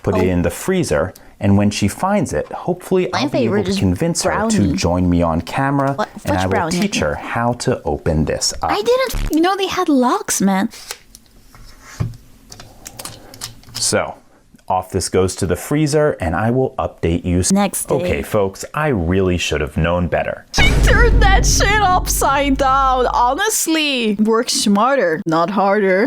put it in the freezer, and when she finds it, hopefully I'll be able to convince her to join me on camera, and I will teach her how to open this up. I didn't know they had locks, man. So, off this goes to the freezer, and I will update you next day. Okay, folks, I really should have known better. Turn that shit upside down, honestly. Work smarter, not harder.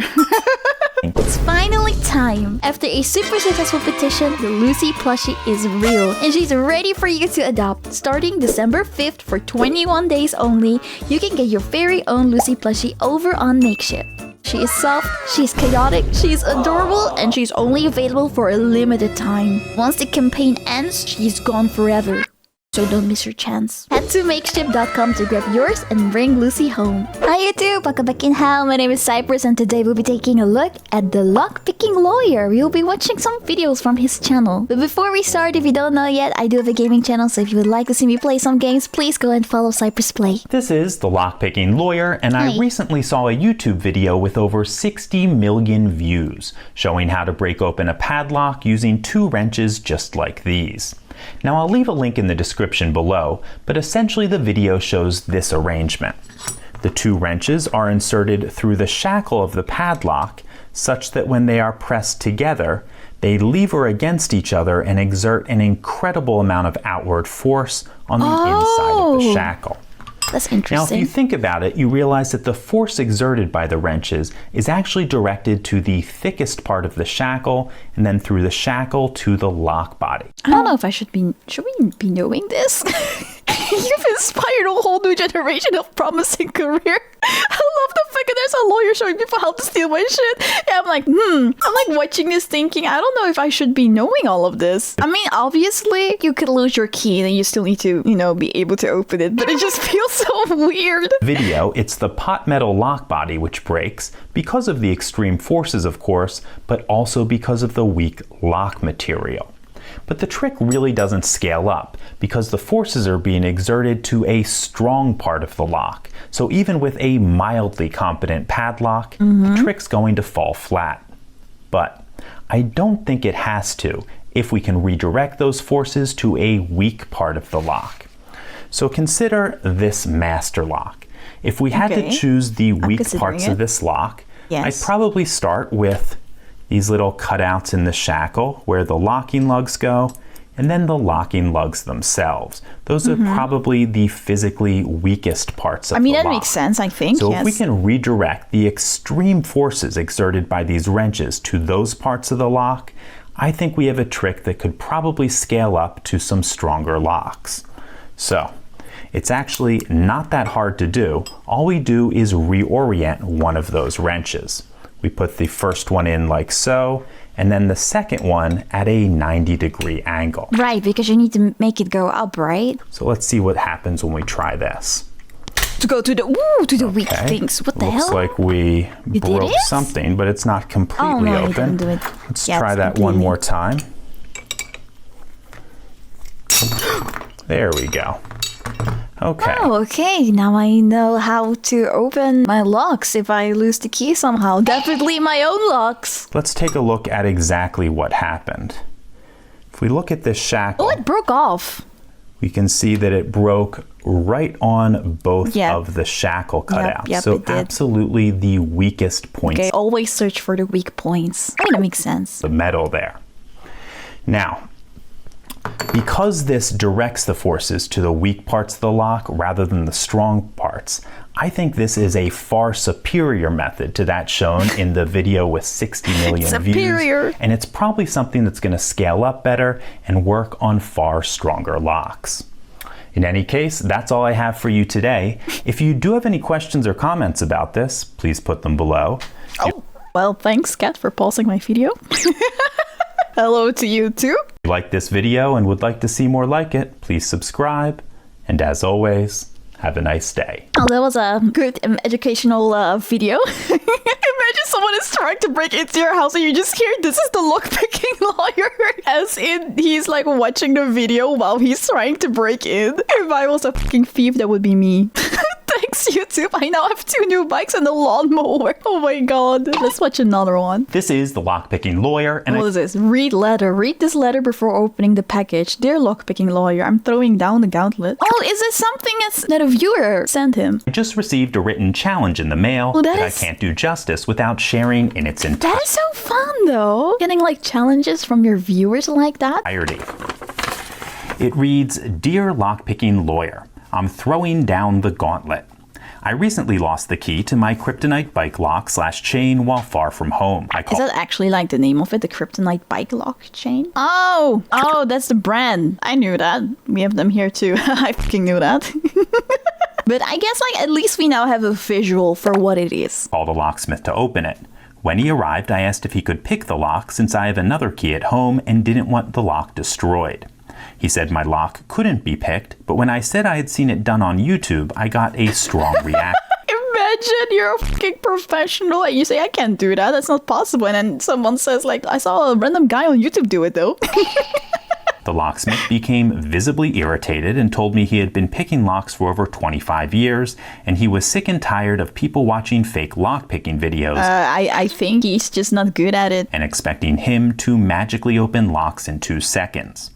It's finally time. After a super successful petition, the Lucy plushie is real, and she's ready for you to adopt. Starting December 5th for 21 days only, you can get your very own Lucy plushie over on Makeship. She is soft, she's chaotic, she's adorable, and she's only available for a limited time. Once the campaign ends, she's gone forever. So don't miss your chance. Head to Makeship.com to grab yours and bring Lucy home. Hi YouTube, welcome back in how. My name is Cypress, and today we'll be taking a look at the LockPickingLawyer. We'll be watching some videos from his channel. But before we start, if you don't know yet, I do have a gaming channel, so if you would like to see me play some games, please go and follow Cypress Play. This is the LockPickingLawyer, and I recently saw a YouTube video with over 60 million views, showing how to break open a padlock using 2 wrenches just like these. Now I'll leave a link in the description below, but essentially the video shows this arrangement. The 2 wrenches are inserted through the shackle of the padlock such that when they are pressed together, they lever against each other and exert an incredible amount of outward force on the inside of the shackle. That's interesting. Now, if you think about it, you realize that the force exerted by the wrenches is actually directed to the thickest part of the shackle and then through the shackle to the lock body. I don't know if should we be knowing this? You've inspired a whole new generation of promising career. I love the fact that there's a lawyer showing people how to steal my shit. Yeah, I'm like, I'm like watching this thinking, I don't know if I should be knowing all of this. I mean, obviously, you could lose your key and you still need to, be able to open it, but it just feels so weird. Video, it's the pot metal lock body which breaks because of the extreme forces, of course, but also because of the weak lock material. But the trick really doesn't scale up because the forces are being exerted to a strong part of the lock. So even with a mildly competent padlock, the trick's going to fall flat. But I don't think it has to if we can redirect those forces to a weak part of the lock. So consider this master lock. If we had to choose the weak parts of this lock, I'd probably start with these little cutouts in the shackle where the locking lugs go, and then the locking lugs themselves. Those are probably the physically weakest parts of the lock. That makes sense, I think. So if we can redirect the extreme forces exerted by these wrenches to those parts of the lock, I think we have a trick that could probably scale up to some stronger locks. So it's actually not that hard to do. All we do is reorient one of those wrenches. We put the first one in like so, and then the second one at a 90-degree angle. Right, because you need to make it go up, right? So let's see what happens when we try this. To go to the weak things. What the hell? Looks like we broke something, but it's not completely open. Let's try that one more time. There we go. Okay. Oh, okay. Now I know how to open my locks if I lose the key somehow. Definitely my own locks. Let's take a look at exactly what happened. If we look at this shackle... Oh, it broke off. We can see that it broke right on both of the shackle cutouts. So absolutely the weakest points. Okay, always search for the weak points. I mean, that makes sense. The metal there. Now, because this directs the forces to the weak parts of the lock rather than the strong parts, I think this is a far superior method to that shown in the video with 60 million views. And it's probably something that's going to scale up better and work on far stronger locks. In any case, that's all I have for you today. If you do have any questions or comments about this, please put them below. Oh, well, thanks, Kat, for pausing my video. Hello to you too. If you like this video and would like to see more like it, please subscribe. And as always, have a nice day. Oh, that was a good educational video. Imagine someone is trying to break into your house and you just hear, this is the lockpicking lawyer. As in, he's like watching the video while he's trying to break in. If I was a fucking thief, that would be me. Thanks. Thanks, YouTube. I now have 2 new bikes and a lawnmower. Oh my god. Let's watch another one. This is the Lockpicking Lawyer, and What is this? Read letter. Read this letter before opening the package. Dear Lockpicking Lawyer, I'm throwing down the gauntlet. Oh, is it something that a viewer sent him? I just received a written challenge in the mail that I can't do justice without sharing in its entirety. That is so fun, though. Getting like challenges from your viewers like that. It reads, Dear Lockpicking Lawyer, I'm throwing down the gauntlet. I recently lost the key to my kryptonite bike lock / chain while far from home. Is that actually like the name of it? The kryptonite bike lock chain? Oh, that's the brand. I knew that. We have them here too. I fucking knew that. But I guess like at least we now have a visual for what it is. Called a locksmith to open it. When he arrived, I asked if he could pick the lock since I have another key at home and didn't want the lock destroyed. He said my lock couldn't be picked, but when I said I had seen it done on YouTube, I got a strong reaction. Imagine you're a fucking professional and you say, I can't do that, that's not possible. And then someone says like, I saw a random guy on YouTube do it though. The locksmith became visibly irritated and told me he had been picking locks for over 25 years, and he was sick and tired of people watching fake lockpicking videos. I think he's just not good at it. And expecting him to magically open locks in 2 seconds.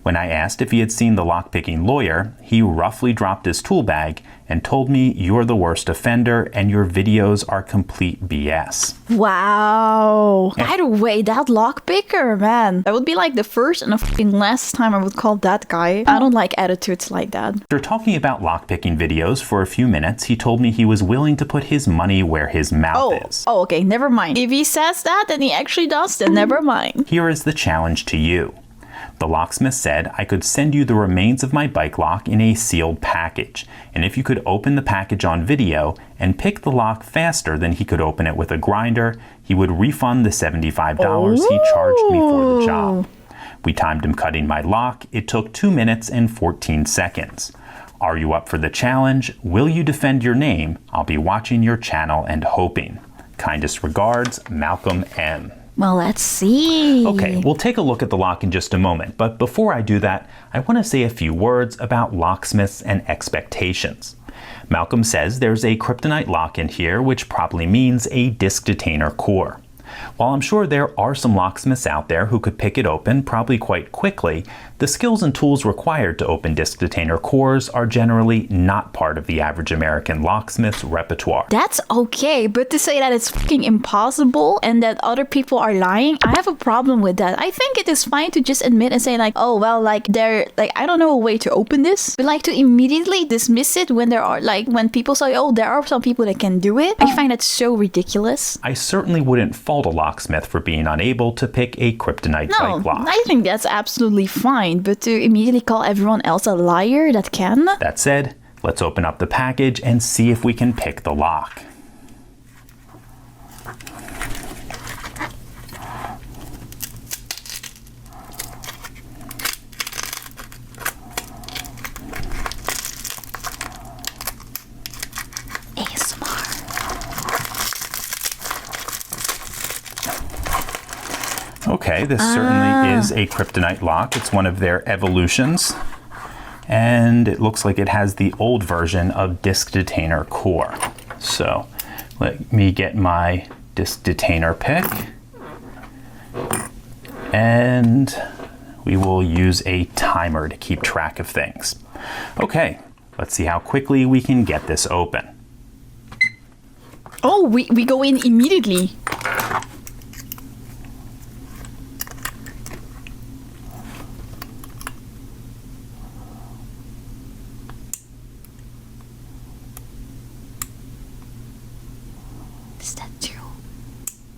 When I asked if he had seen the Lockpicking Lawyer, he roughly dropped his tool bag and told me, you're the worst offender and your videos are complete BS. Wow. By the way, that lockpicker, man. That would be like the first and the fucking last time I would call that guy. I don't like attitudes like that. After talking about lockpicking videos for a few minutes, he told me he was willing to put his money where his mouth is. Oh, okay, never mind. If he says that and he actually does, then never mind. Here is the challenge to you. The locksmith said I could send you the remains of my bike lock in a sealed package, and if you could open the package on video and pick the lock faster than he could open it with a grinder, he would refund the $75 he charged me for the job. We timed him cutting my lock. It took 2 minutes and 14 seconds. Are you up for the challenge? Will you defend your name? I'll be watching your channel and hoping. Kindest regards, Malcolm M. Well, let's see. Okay, we'll take a look at the lock in just a moment, but before I do that, I want to say a few words about locksmiths and expectations. Malcolm says there's a kryptonite lock in here, which probably means a disk detainer core. While I'm sure there are some locksmiths out there who could pick it open probably quite quickly, the skills and tools required to open disk detainer cores are generally not part of the average American locksmith's repertoire. That's okay, but to say that it's fucking impossible and that other people are lying, I have a problem with that. I think it is fine to just admit and say like, oh, well, like I don't know a way to open this, but like to immediately dismiss it when there are like, when people say, oh, there are some people that can do it. I find that so ridiculous. I certainly wouldn't fault a locksmith for being unable to pick a kryptonite bike lock. I think that's absolutely fine. But to immediately call everyone else a liar that can? That said, let's open up the package and see if we can pick the lock. Okay, this certainly is a kryptonite lock. It's one of their evolutions. And it looks like it has the old version of disk detainer core. So let me get my disk detainer pick. And we will use a timer to keep track of things. Okay, let's see how quickly we can get this open. Oh, we go in immediately.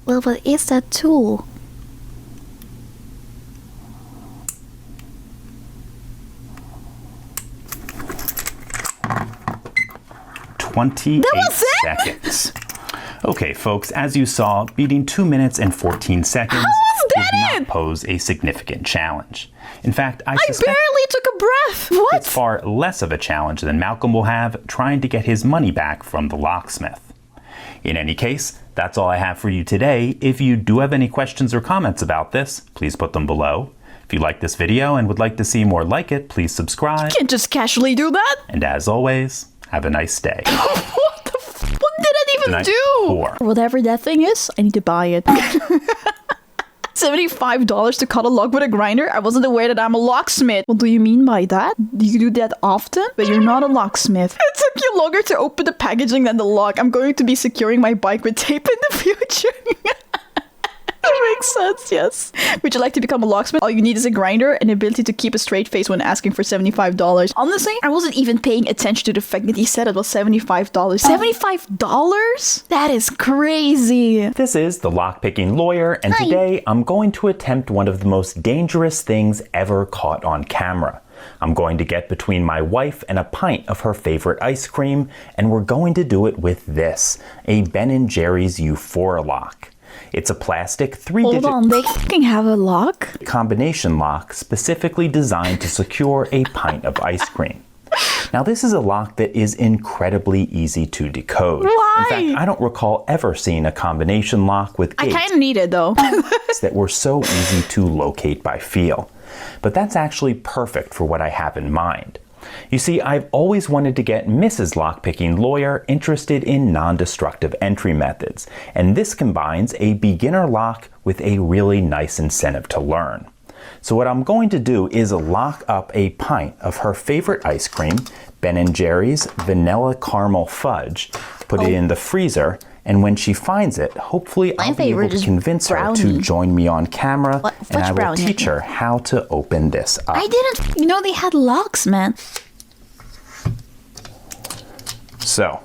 Well, what is that tool? That was it? Seconds. Okay, folks, as you saw, beating 2 minutes and 14 seconds did not pose a significant challenge. In fact, I suspect barely took a breath. What? It's far less of a challenge than Malcolm will have trying to get his money back from the locksmith. In any case, that's all I have for you today. If you do have any questions or comments about this, please put them below. If you like this video and would like to see more like it, please subscribe. You can't just casually do that. And as always, Have a nice day. What the what did it even do? 4. Whatever that thing is, I need to buy it. $75 to cut a lock with a grinder? I wasn't aware that I'm a locksmith. What do you mean by that? Do you do that often? But you're not a locksmith. It took you longer to open the packaging than the lock. I'm going to be securing my bike with tape in the future. That makes sense, yes. Would you like to become a locksmith? All you need is a grinder and the ability to keep a straight face when asking for $75. Honestly, I wasn't even paying attention to the fact that he said it was $75. $75? That is crazy. This is the Lockpicking Lawyer, and Hi. today I'm going to attempt one of the most dangerous things ever caught on camera. I'm going to get between my wife and a pint of her favorite ice cream, and we're going to do it with this, a Ben & Jerry's U4 lock. It's a plastic 3-digit Hold on, they fucking have a lock? combination lock specifically designed to secure a pint of ice cream. Now, this is a lock that is incredibly easy to decode. Why? In fact, I don't recall ever seeing a combination lock with I gates kind of need it though. that were so easy to locate by feel. But that's actually perfect for what I have in mind. You see, I've always wanted to get Mrs. Lockpicking Lawyer interested in non-destructive entry methods, and this combines a beginner lock with a really nice incentive to learn. So what I'm going to do is lock up a pint of her favorite ice cream, Ben & Jerry's Vanilla Caramel Fudge, put it in the freezer, and when she finds it, hopefully I'll be able to convince her to join me on camera, and I will teach her how to open this up. I didn't know they had locks, man. So,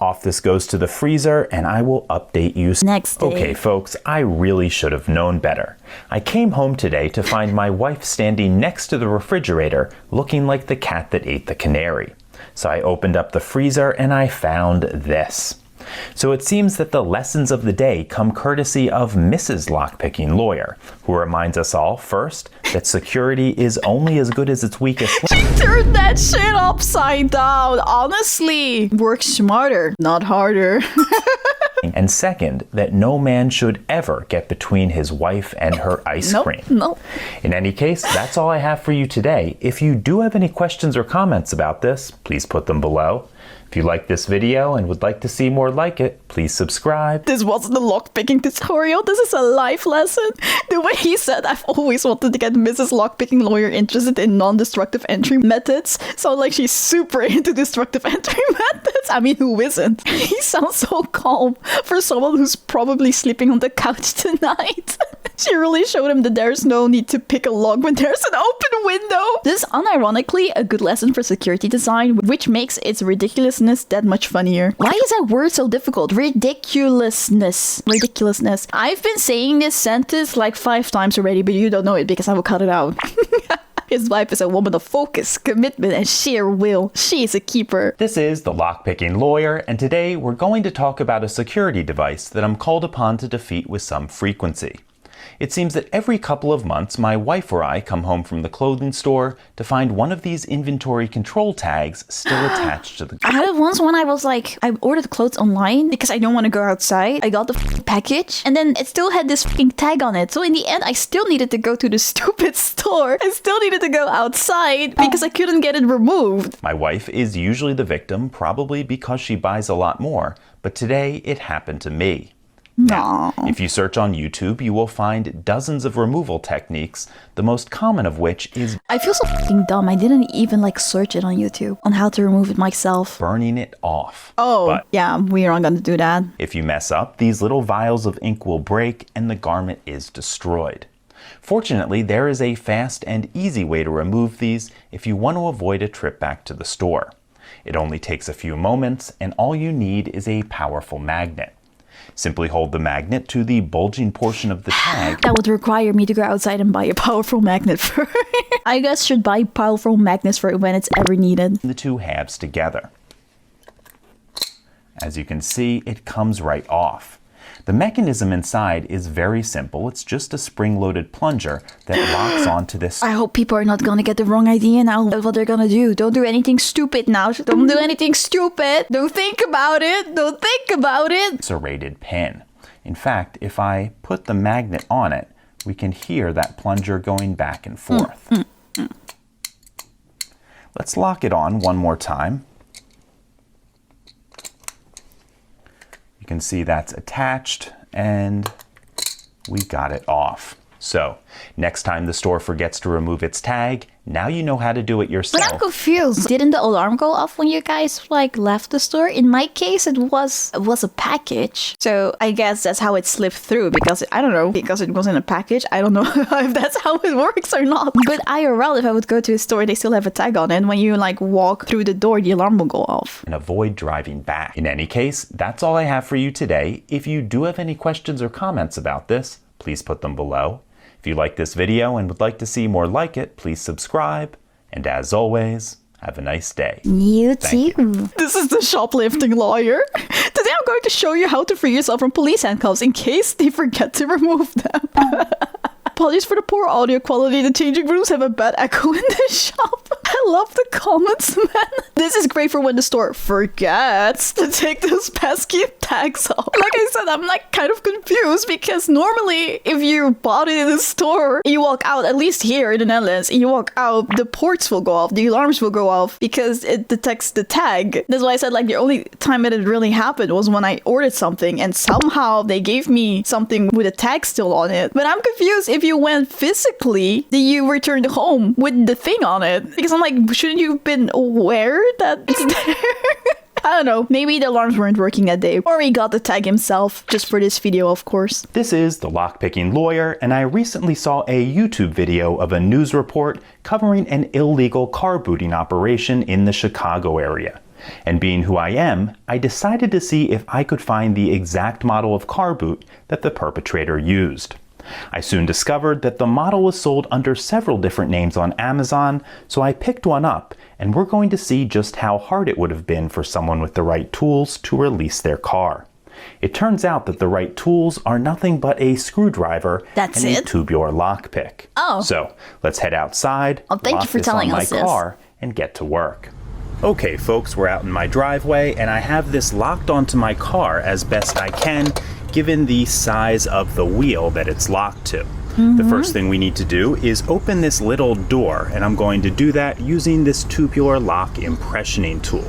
off this goes to the freezer, and I will update you Next day. Okay, folks, I really should have known better. I came home today to find my wife standing next to the refrigerator, looking like the cat that ate the canary. So I opened up the freezer and I found this. So it seems that the lessons of the day come courtesy of Mrs. Lockpicking Lawyer, who reminds us all, first, that security is only as good as its weakest link. Turn that shit upside down. Honestly, work smarter, not harder. And second, that no man should ever get between his wife and her ice cream. Nope. In any case, that's all I have for you today. If you do have any questions or comments about this, please put them below. If you like this video and would like to see more like it, please subscribe. This wasn't a lockpicking tutorial. This is a life lesson. The way he said, I've always wanted to get Mrs. Lockpicking Lawyer interested in non-destructive entry methods. Sounds like she's super into destructive entry methods. I mean, who isn't? He sounds so calm for someone who's probably sleeping on the couch tonight. She really showed him that there's no need to pick a lock when there's an open window. This is unironically a good lesson for security design, which makes its ridiculousness that much funnier. Why is that word so difficult? Ridiculousness. Ridiculousness. I've been saying this sentence like 5 times already, but you don't know it because I will cut it out. His wife is a woman of focus, commitment, and sheer will. She is a keeper. This is the Lockpicking Lawyer, and today we're going to talk about a security device that I'm called upon to defeat with some frequency. It seems that every couple of months, my wife or I come home from the clothing store to find one of these inventory control tags still attached to the... I had it once when I was like, I ordered clothes online because I don't want to go outside. I got the package and then it still had this fucking tag on it. So in the end, I still needed to go to the stupid store. I still needed to go outside because I couldn't get it removed. My wife is usually the victim, probably because she buys a lot more, but today it happened to me. Now, if you search on YouTube, you will find dozens of removal techniques, the most common of which is... I feel so fucking dumb. I didn't even search it on YouTube on how to remove it myself. Burning it off. Oh, but yeah, we aren't gonna do that. if you mess up, these little vials of ink will break and the garment is destroyed. Fortunately, there is a fast and easy way to remove these if you want to avoid a trip back to the store. It only takes a few moments, and all you need is a powerful magnet. Simply hold the magnet to the bulging portion of the tag. That would require me to go outside and buy a powerful magnet for it. I guess should buy powerful magnets for it when it's ever needed. The two halves together. As you can see, it comes right off. The mechanism inside is very simple. It's just a spring-loaded plunger that locks onto this. I hope people are not gonna get the wrong idea now of what they're gonna do. Don't do anything stupid now. Don't do anything stupid. Don't think about it. Don't think about it. Serrated pin. In fact, if I put the magnet on it, we can hear that plunger going back and forth. Let's lock it on one more time. can see that's attached, and we got it off. So, next time the store forgets to remove its tag, now you know how to do it yourself. But I'm confused. Didn't the alarm go off when you guys left the store? In my case, it was a package. So I guess that's how it slipped through because I don't know, because it wasn't a package. I don't know if that's how it works or not. But IRL, if I would go to a store, they still have a tag on it. And when you walk through the door, the alarm will go off. And avoid driving back. In any case, that's all I have for you today. If you do have any questions or comments about this, please put them below. If you like this video and would like to see more like it, please subscribe. And as always, have a nice day. You too. This is the shoplifting lawyer. Today I'm going to show you how to free yourself from police handcuffs in case they forget to remove them. Apologies for the poor audio quality. The changing rooms have a bad echo in the shop. I love the comments, man. This is great for when the store forgets to take those pesky tags off. Like I said, I'm kind of confused because normally if you bought it in the store, you walk out, at least here in the Netherlands, you walk out, the ports will go off, the alarms will go off because it detects the tag. That's why I said the only time that it really happened was when I ordered something and somehow they gave me something with a tag still on it. But I'm confused, if you went physically, did you return home with the thing on it? Because I'm shouldn't you have been aware that it's there? I don't know, maybe the alarms weren't working that day, or he got the tag himself, just for this video, of course. This is the Lockpicking Lawyer, and I recently saw a YouTube video of a news report covering an illegal car booting operation in the Chicago area. And being who I am, I decided to see if I could find the exact model of car boot that the perpetrator used. I soon discovered that the model was sold under several different names on Amazon, so I picked one up, and we're going to see just how hard it would have been for someone with the right tools to release their car. It turns out that the right tools are nothing but a screwdriver and a tubular lockpick. Oh. So let's head outside, thank you for telling us this, car, and get to work. Okay, folks, we're out in my driveway, and I have this locked onto my car as best I can, given the size of the wheel that it's locked to. The first thing we need to do is open this little door, and I'm going to do that using this tubular lock impressioning tool.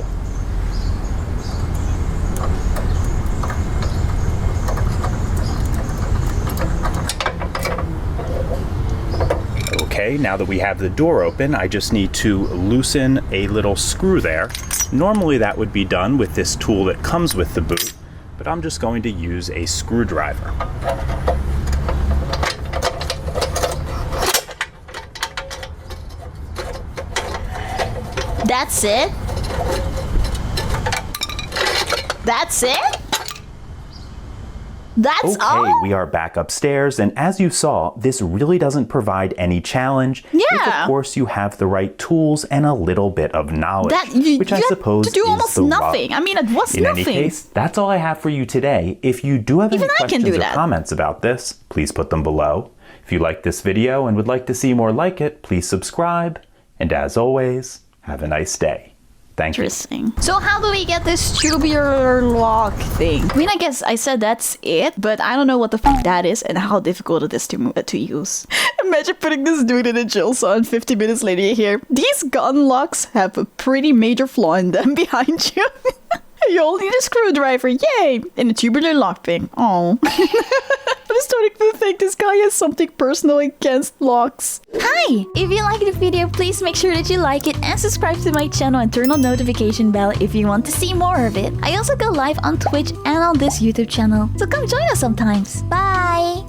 Okay, now that we have the door open, I just need to loosen a little screw there. Normally that would be done with this tool that comes with the boot, but I'm just going to use a screwdriver. That's it? That's it? That's all? Okay, we are back upstairs, and as you saw, this really doesn't provide any challenge if, of course, you have the right tools and a little bit of knowledge, which I suppose to do is almost the nothing. I mean, it was In nothing. any case, that's all I have for you today. If you do have any questions or comments about this, please put them below. If you like this video and would like to see more like it, please subscribe. And as always, have a nice day. Thank you. Interesting. So how do we get this tubular lock thing? I mean, I guess I said that's it, but I don't know what the fuck that is and how difficult it is to use. Imagine putting this dude in a jail cell and 50 minutes later you hear, these gun locks have a pretty major flaw in them behind you. You only need a screwdriver, yay! And a tubular lockpick. Oh. I'm starting to think this guy has something personal against locks. Hi! If you like the video, please make sure that you like it and subscribe to my channel and turn on notification bell if you want to see more of it. I also go live on Twitch and on this YouTube channel, so come join us sometimes. Bye!